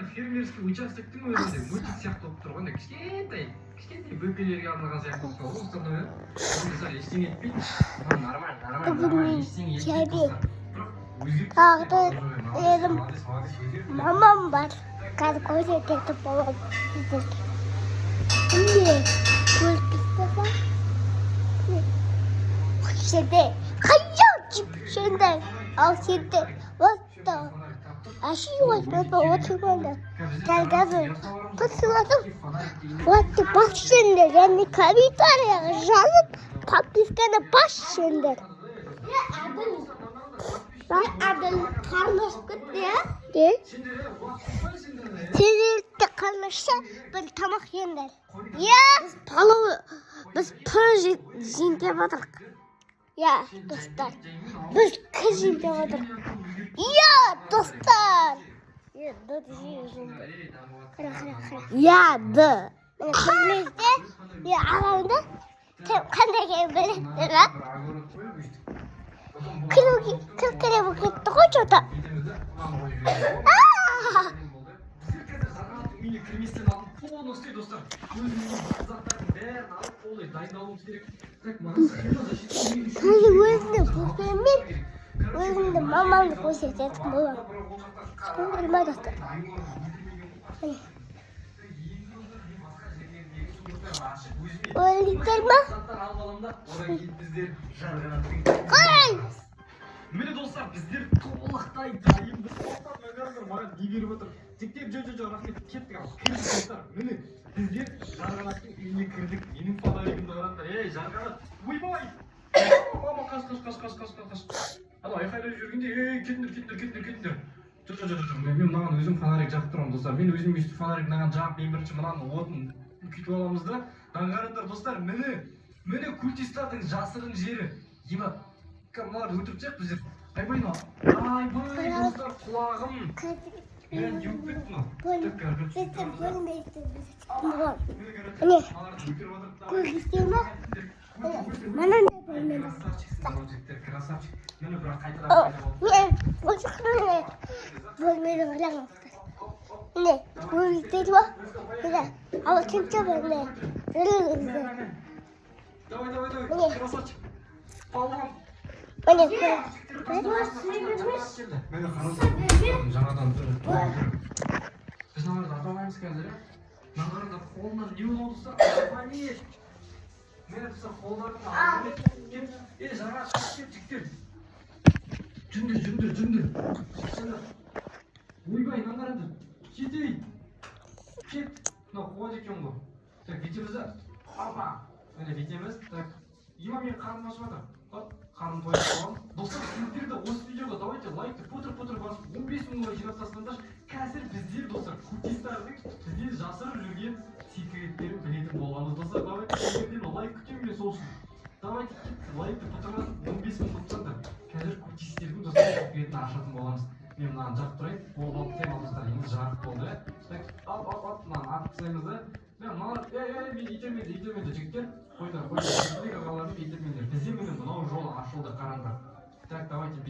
мына фермерский участоктың өзінде мультик сияқты болып тұр ғой, кішкентай бөпелерге арналған сияқты болып тұр ғой, установлен. Мысалы ештеңе етпейді. Нормально, ештеңе етпейді достар. Мамам бар. Қазір көрсетеді балам. Міне, көрсетті ба? Сенде, қайда сенде? Ал сенде, отты. Аши отты, отырмайды. Қазір посылатым. Отты бас сенде, және комментарияға жазып, подписканы бас сенде. Әділ қарнашып кетті, я? Сенделікті қарнаша бір тамақ ендер. Біз пір жеңдеп отырық. Достар, біз кір жеңдеп отырық. Достар! Ды. Күрмезде, ағамда қандай кейін білеттер, а? Кіркіре бұл кетті ғой жота. Қазір өзімді бұқпенмен өзімді мамамды көрсететін болам. Білмей достар. Өліктер ма? Қарай! Міне достар, біздер толықтай дайынбыз. Маған не беріп отыр? Тектеп рахмет кеттік ал. Кірдік достар. Міне біздер Жарғанаттың үйіне кірдік. Менің фонаригімді қараңдар. Жарғанат, ойбай! Мама, қаш. Ана айқайлап жүргенде, кетіңдер. Мен мынаған өзім фонарик жағып тұрмын достар. Мен өзім өйстіп фонарик мынаған жағып, мен бірінші мынаны отын күйтіп аламыз да. Қараңдар достар, міне культистардың жасырын жері. Мыналарды өтіріп жақ біздер. Айбай достар, құлағым. Мен еуіп кеттім ау. Көргістер ма? Манан да бөлмеді. Красавчик. Мені бірақ қайтадан бөлмеді ғалаңыздар. Міне, көргістер ма? Ал кемче бөлмеді. Давай, красавчик. Палам. Мені жаңадан біз мыналарды атамаймыз қазір. Мыналарды қолынан не болдыса, апамет. Мен айтса қолдарын алып кеп, жаңа шығып жіктер. Жүндір. Ойбай, мыналарды жетей. Кет. Мынау қуады екен ғой. Так, бетемізді. Опа. Міне бетеміз. Так, мен қарным ашып жатыр. Қарым тойып қалам. Достар, сіздерді осы видеоға давайте лайкты путыр басып 15 мыңға жинап тастаңдар. Қазір біздер достар, культистардың бізден жасырып жүрген секреттерін білетін болғанбыз. Достар, давайте сіздерден лайк күтемін мен сол үшін. Давайте лайкты путырмасып 15 мың тұтсаңдар. Қазір культистердің достар секретін ашатын боламыз. Мен мынаған жағып тұрайын. Ол тема достар, еңіз жарық болды. Так, мынаны артық тастаймыз да. Мыналар, мен итермеді жігіттер. Қойдар, біздер міне мынау жол ашылды, қараңдар. Так, давайте